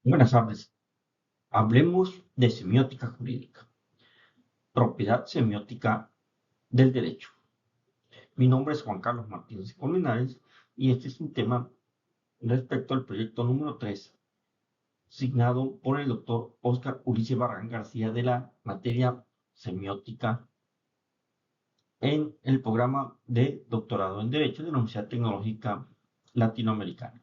Buenas tardes. Hablemos de semiótica jurídica, propiedad semiótica del derecho. Mi nombre es Juan Carlos Martínez Colmenares y este es un tema respecto al proyecto número 3, asignado por el doctor Óscar Ulises Barragán García de la materia semiótica en el programa de doctorado en Derecho de la Universidad Tecnológica Latinoamericana.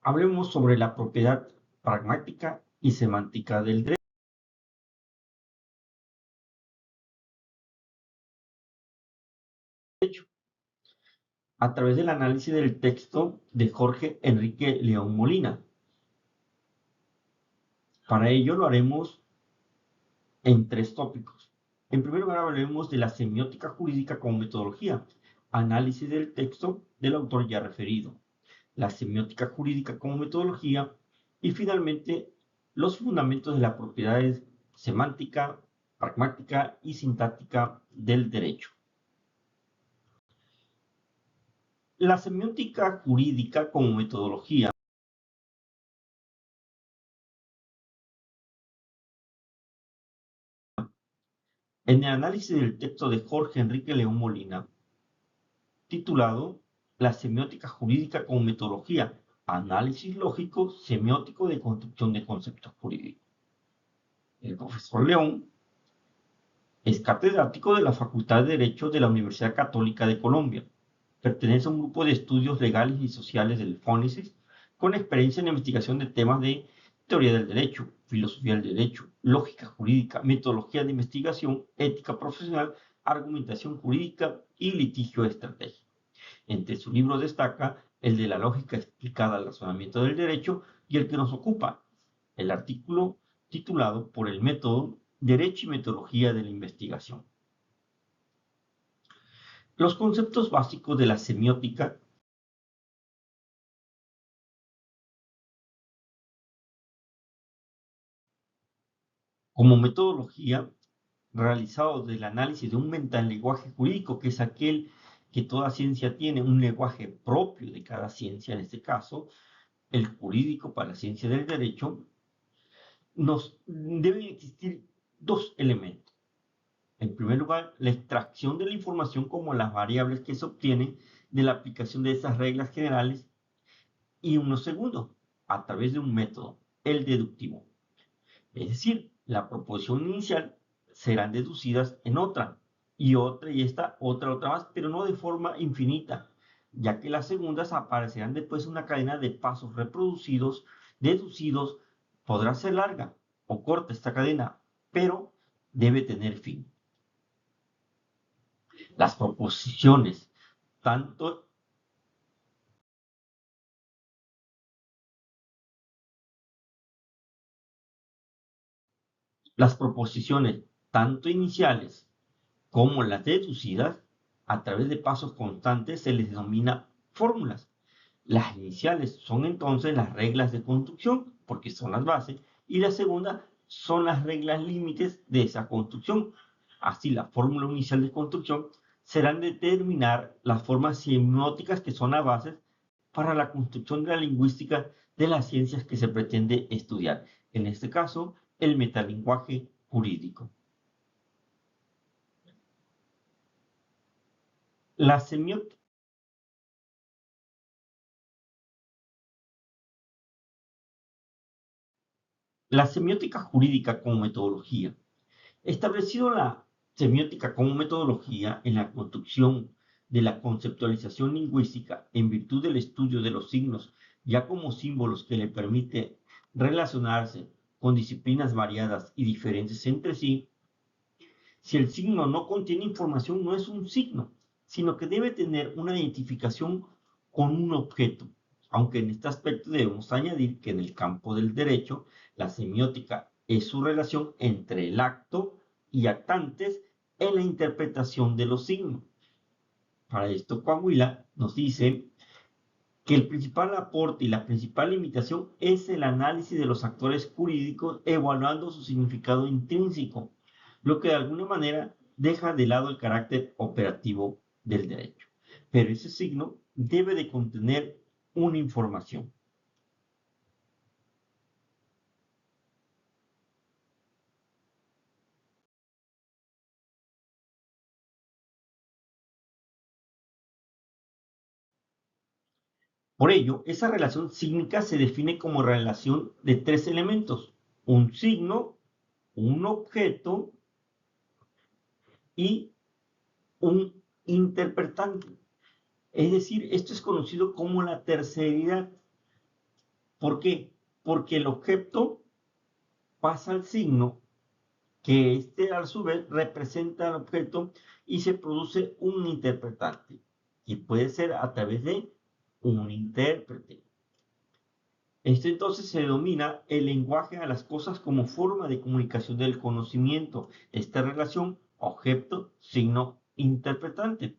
Hablemos sobre la propiedad pragmática y semántica del derecho. A través del análisis del texto de Jorge Enrique León Molina. Para ello lo haremos en 3 tópicos. En primer lugar hablaremos de la semiótica jurídica como metodología, análisis del texto del autor ya referido, la semiótica jurídica como metodología y finalmente los fundamentos de la propiedad semántica, pragmática y sintáctica del derecho. La semiótica jurídica como metodología en el análisis del texto de Jorge Enrique León Molina, titulado La semiótica jurídica como metodología, análisis lógico semiótico de construcción de conceptos jurídicos. El profesor León es catedrático de la Facultad de Derecho de la Universidad Católica de Colombia. Pertenece a un grupo de estudios legales y sociales del FONICES, con experiencia en la investigación de temas de teoría del derecho, filosofía del derecho, lógica jurídica, metodología de investigación, ética profesional, argumentación jurídica y litigio estratégico. Entre sus libros destaca el de la lógica explicada al razonamiento del derecho y el que nos ocupa, el artículo titulado por el método Derecho y metodología de la investigación. Los conceptos básicos de la semiótica como metodología realizado del análisis de un metalenguaje jurídico, que es aquel que toda ciencia tiene, un lenguaje propio de cada ciencia, en este caso, el jurídico para la ciencia del derecho, deben existir 2 elementos. En primer lugar, la extracción de la información como las variables que se obtienen de la aplicación de esas reglas generales y uno segundo, a través de un método, el deductivo. Es decir, la proposición inicial serán deducidas en otra y otra y esta otra más, pero no de forma infinita, ya que las segundas aparecerán después una cadena de pasos reproducidos, deducidos, podrá ser larga o corta esta cadena, pero debe tener fin. Las proposiciones, tanto iniciales como las deducidas, a través de pasos constantes se les denomina fórmulas. Las iniciales son entonces las reglas de construcción, porque son las bases, y la segunda son las reglas límites de esa construcción. Así, la fórmula inicial de construcción serán determinar las formas semióticas que son las bases para la construcción de la lingüística de las ciencias que se pretende estudiar. En este caso, el metalenguaje jurídico. La semiótica jurídica como metodología. Establecido la semiótica como metodología en la construcción de la conceptualización lingüística en virtud del estudio de los signos ya como símbolos que le permite relacionarse con disciplinas variadas y diferentes entre sí, si el signo no contiene información no es un signo, sino que debe tener una identificación con un objeto. Aunque en este aspecto debemos añadir que en el campo del derecho, la semiótica es su relación entre el acto y actantes en la interpretación de los signos. Para esto, Coahuila nos dice que el principal aporte y la principal limitación es el análisis de los actores jurídicos evaluando su significado intrínseco, lo que de alguna manera deja de lado el carácter operativo del derecho. Pero ese signo debe de contener una información. Por ello, esa relación sígnica se define como relación de tres elementos: un signo, un objeto y un interpretante. Es decir, esto es conocido como la terceridad. ¿Por qué? Porque el objeto pasa al signo, que este a su vez representa al objeto, y se produce un interpretante, y puede ser a través de un intérprete. Esto entonces se denomina el lenguaje a las cosas como forma de comunicación del conocimiento. Esta relación objeto, signo, interpretante.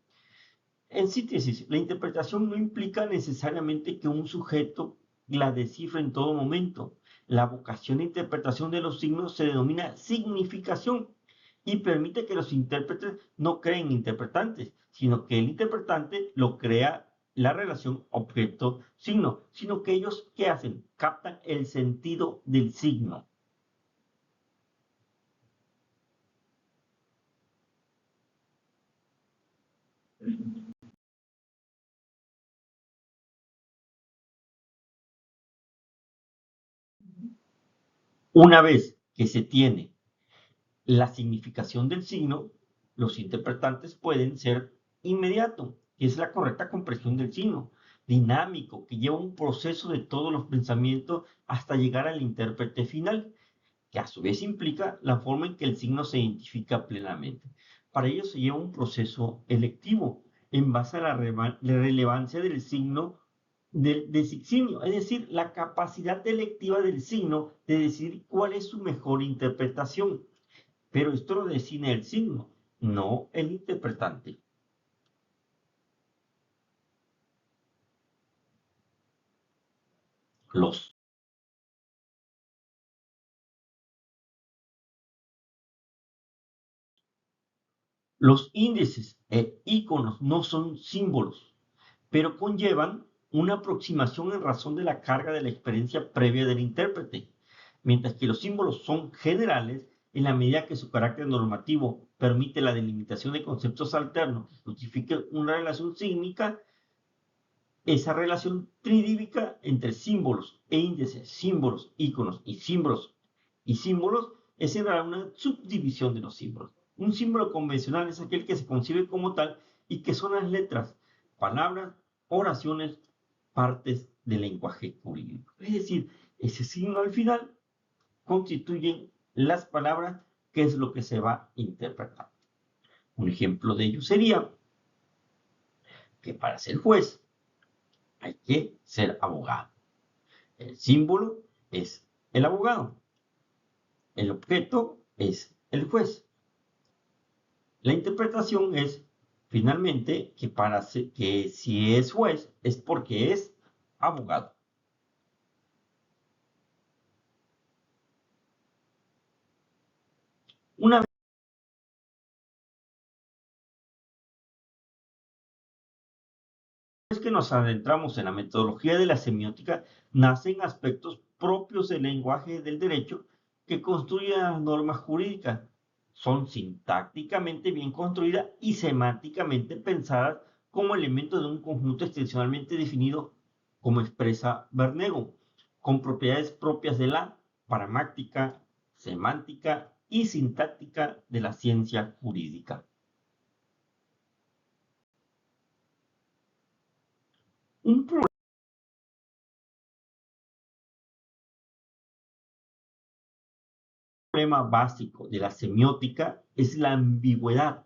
En síntesis, la interpretación no implica necesariamente que un sujeto la descifre en todo momento. La vocación de interpretación de los signos se denomina significación y permite que los intérpretes no creen interpretantes, sino que el interpretante lo crea la relación objeto-signo, sino que ellos, ¿qué hacen? Captan el sentido del signo. Una vez que se tiene la significación del signo, los interpretantes pueden ser inmediato, que es la correcta comprensión del signo, dinámico, que lleva un proceso de todos los pensamientos hasta llegar al intérprete final, que a su vez implica la forma en que el signo se identifica plenamente. Para ello se lleva un proceso electivo en base a la relevancia del signo del designio, es decir, la capacidad electiva del signo de decidir cuál es su mejor interpretación. Pero esto lo define el signo, no el interpretante. Los, los índices e iconos no son símbolos, pero conllevan una aproximación en razón de la carga de la experiencia previa del intérprete, mientras que los símbolos son generales en la medida que su carácter normativo permite la delimitación de conceptos alternos que justifiquen una relación sígnica. Esa relación tridívica entre símbolos e índices, símbolos, iconos y símbolos es en realidad una subdivisión de los símbolos. Un símbolo convencional es aquel que se concibe como tal y que son las letras, palabras, oraciones, partes del lenguaje jurídico. Es decir, ese signo al final constituyen las palabras, que es lo que se va a interpretar. Un ejemplo de ello sería que para ser juez hay que ser abogado. El símbolo es el abogado. El objeto es el juez. La interpretación es, finalmente, que si es juez es porque es abogado. Una vez que nos adentramos en la metodología de la semiótica, nacen aspectos propios del lenguaje del derecho que construyen las normas jurídicas. Son sintácticamente bien construidas y semánticamente pensadas como elementos de un conjunto extensionalmente definido, como expresa Bernego, con propiedades propias de la paramáctica, semántica y sintáctica de la ciencia jurídica. Un problema básico de la semiótica es la ambigüedad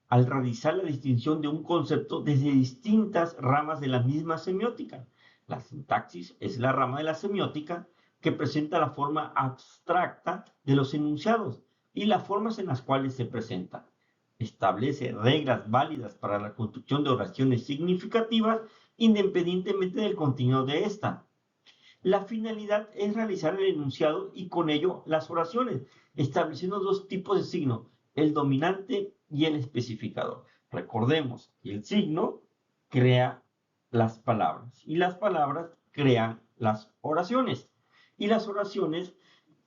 al realizar la distinción de un concepto desde distintas ramas de la misma semiótica. La sintaxis es la rama de la semiótica que presenta la forma abstracta de los enunciados y las formas en las cuales se presenta. Establece reglas válidas para la construcción de oraciones significativas independientemente del contenido de esta. La finalidad es realizar el enunciado y con ello las oraciones, estableciendo dos tipos de signos, el dominante y el especificador. Recordemos que el signo crea las palabras y las palabras crean las oraciones. Y las oraciones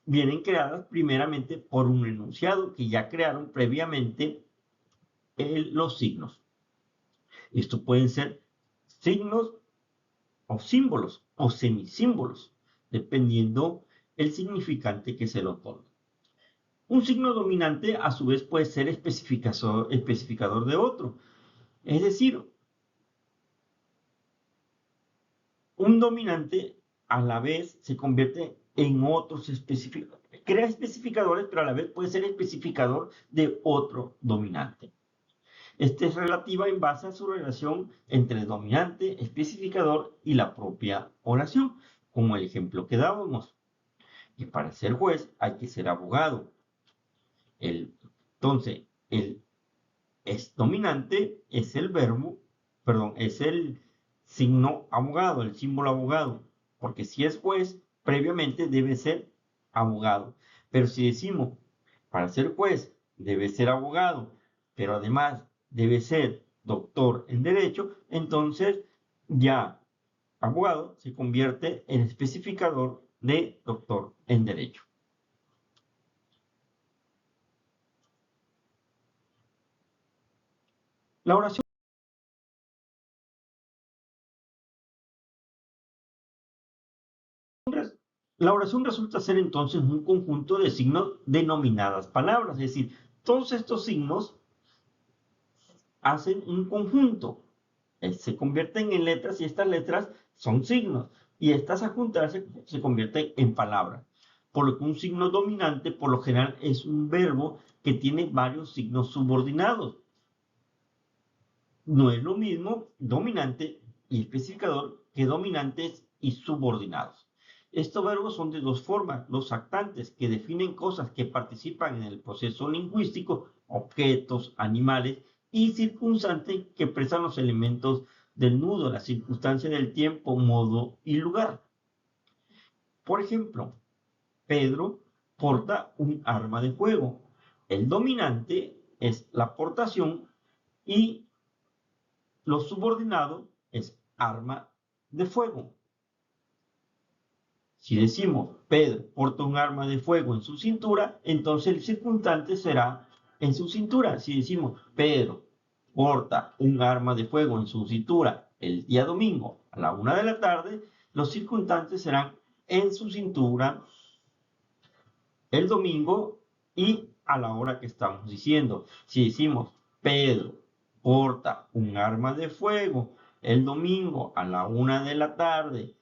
vienen creadas primeramente por un enunciado que ya crearon previamente los signos. Esto pueden ser signos o símbolos o semisímbolos, dependiendo el significante que se le otorga. Un signo dominante a su vez puede ser especificador de otro. Es decir, un dominante a la vez se convierte en otros especificadores. Crea especificadores, pero a la vez puede ser especificador de otro dominante. Esta es relativa en base a su relación entre dominante, especificador y la propia oración, como el ejemplo que dábamos. Que para ser juez hay que ser abogado. Entonces, el es dominante es el verbo, perdón, es el signo abogado, el símbolo abogado, porque si es juez, previamente debe ser abogado. Pero si decimos, para ser juez debe ser abogado, pero además debe ser doctor en derecho, entonces ya abogado se convierte en especificador de doctor en derecho. La oración La oración resulta ser entonces un conjunto de signos denominadas palabras, es decir, todos estos signos hacen un conjunto, se convierten en letras y estas letras son signos y estas a juntarse se convierten en palabras. Por lo que un signo dominante por lo general es un verbo que tiene varios signos subordinados. No es lo mismo dominante y especificador que dominantes y subordinados. Estos verbos son de dos formas: los actantes, que definen cosas que participan en el proceso lingüístico, objetos, animales, y circunstantes, que expresan los elementos del nudo, la circunstancia del tiempo, modo y lugar. Por ejemplo, Pedro porta un arma de fuego. El dominante es la portación y lo subordinado es arma de fuego. Si decimos Pedro porta un arma de fuego en su cintura, entonces el circunstante será en su cintura. Si decimos Pedro porta un arma de fuego en su cintura el día domingo a la 1 de la tarde, los circunstantes serán en su cintura el domingo y a la hora que estamos diciendo. Si decimos Pedro porta un arma de fuego el domingo a la 1 de la tarde,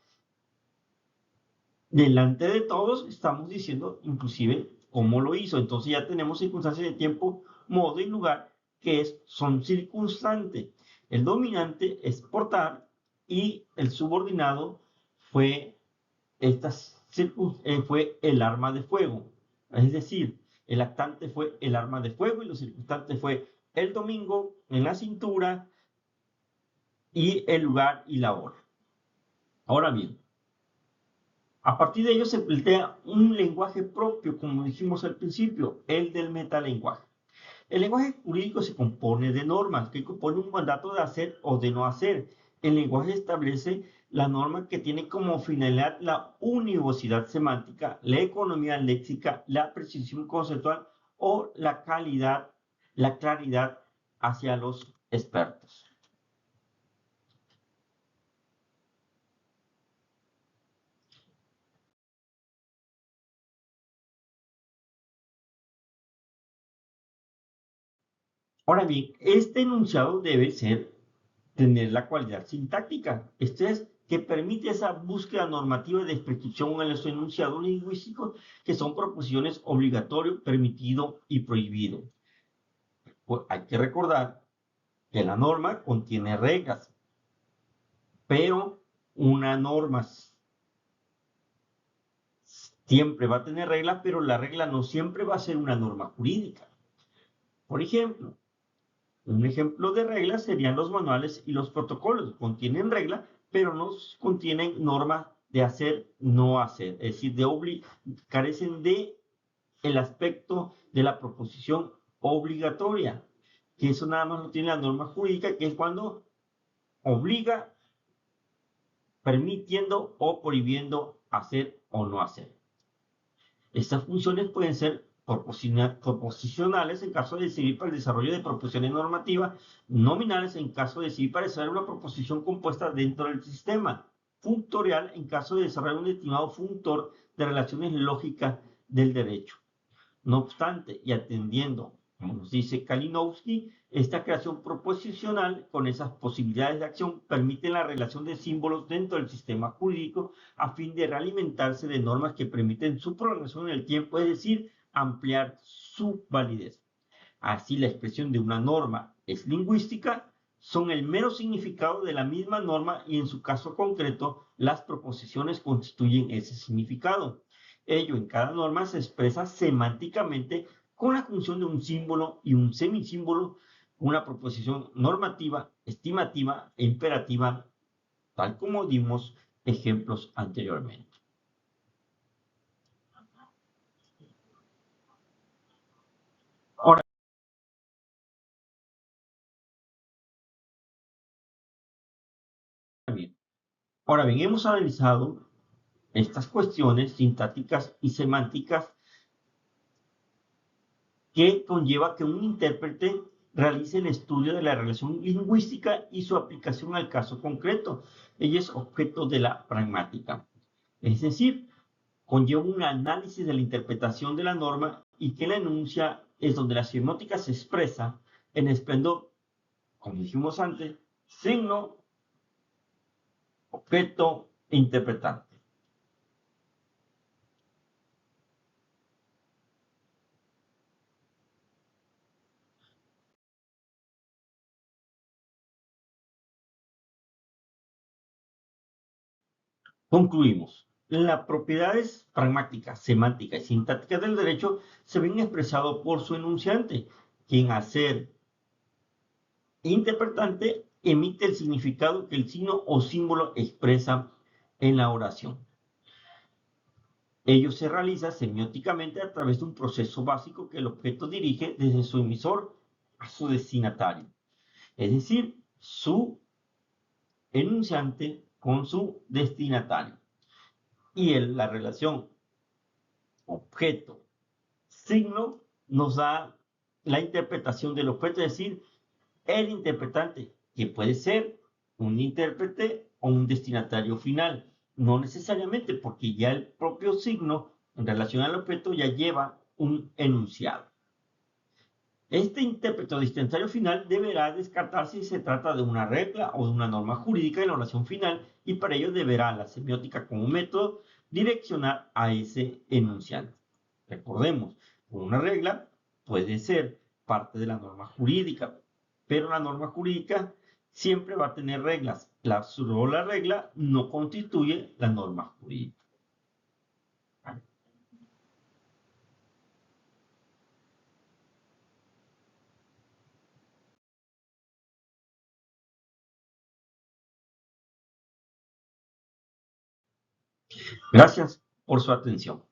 delante de todos estamos diciendo inclusive cómo lo hizo. Entonces ya tenemos circunstancias de tiempo, modo y lugar que son circunstantes. El dominante es portar y el subordinado fue, fue el arma de fuego. Es decir, el actante fue el arma de fuego y los circunstantes fue el domingo en la cintura y el lugar y la hora. Ahora bien, a partir de ello se plantea un lenguaje propio, como dijimos al principio, el del metalenguaje. El lenguaje jurídico se compone de normas que componen un mandato de hacer o de no hacer. El lenguaje establece la norma que tiene como finalidad la univocidad semántica, la economía léxica, la precisión conceptual o la claridad hacia los expertos. Ahora bien, este enunciado debe tener la cualidad sintáctica. Esto es que permite esa búsqueda normativa de prescripción en los enunciados lingüísticos, que son proposiciones obligatorio, permitido y prohibido. Pues hay que recordar que la norma contiene reglas, pero una norma siempre va a tener reglas, pero la regla no siempre va a ser una norma jurídica. Por ejemplo, un ejemplo de reglas serían los manuales y los protocolos. Contienen reglas, pero no contienen normas de hacer, no hacer. Es decir, carecen de el aspecto de la proposición obligatoria, que eso nada más lo tiene la norma jurídica, que es cuando obliga, permitiendo o prohibiendo hacer o no hacer. Estas funciones pueden ser proposicionales en caso de servir para el desarrollo de proposiciones normativas, nominales en caso de servir para desarrollar una proposición compuesta dentro del sistema. funtorial en caso de desarrollar un estimado funtor de relaciones lógicas del derecho. No obstante, y atendiendo, como nos dice Kalinowski, esta creación proposicional con esas posibilidades de acción permite la relación de símbolos dentro del sistema jurídico a fin de realimentarse de normas que permiten su prolongación en el tiempo, es decir, ampliar su validez. Así, la expresión de una norma es lingüística, son el mero significado de la misma norma y en su caso concreto, las proposiciones constituyen ese significado. Ello en cada norma se expresa semánticamente con la función de un símbolo y un semisímbolo, una proposición normativa, estimativa e imperativa, tal como dimos ejemplos anteriormente. Ahora bien, ahora bien, hemos analizado estas cuestiones sintácticas y semánticas que conlleva que un intérprete realice el estudio de la relación lingüística y su aplicación al caso concreto. Ella es objeto de la pragmática. Es decir, conlleva un análisis de la interpretación de la norma y que la enuncia es donde la semiótica se expresa en esplendor, como dijimos antes, signo, objeto e interpretante. Concluimos. Las propiedades pragmáticas, semánticas y sintácticas del derecho se ven expresadas por su enunciante, quien al ser interpretante emite el significado que el signo o símbolo expresa en la oración. Ello se realiza semióticamente a través de un proceso básico que el objeto dirige desde su emisor a su destinatario, es decir, su enunciante con su destinatario. Y la relación objeto signo nos da la interpretación del objeto, es decir, el interpretante, que puede ser un intérprete o un destinatario final. No necesariamente, porque ya el propio signo en relación al objeto ya lleva un enunciado. Este intérprete o destinatario final deberá descartarse si se trata de una regla o de una norma jurídica en la oración final y para ello deberá la semiótica como método direccionar a ese enunciante. Recordemos, una regla puede ser parte de la norma jurídica, pero la norma jurídica siempre va a tener reglas. Solo la regla no constituye la norma jurídica. Gracias por su atención.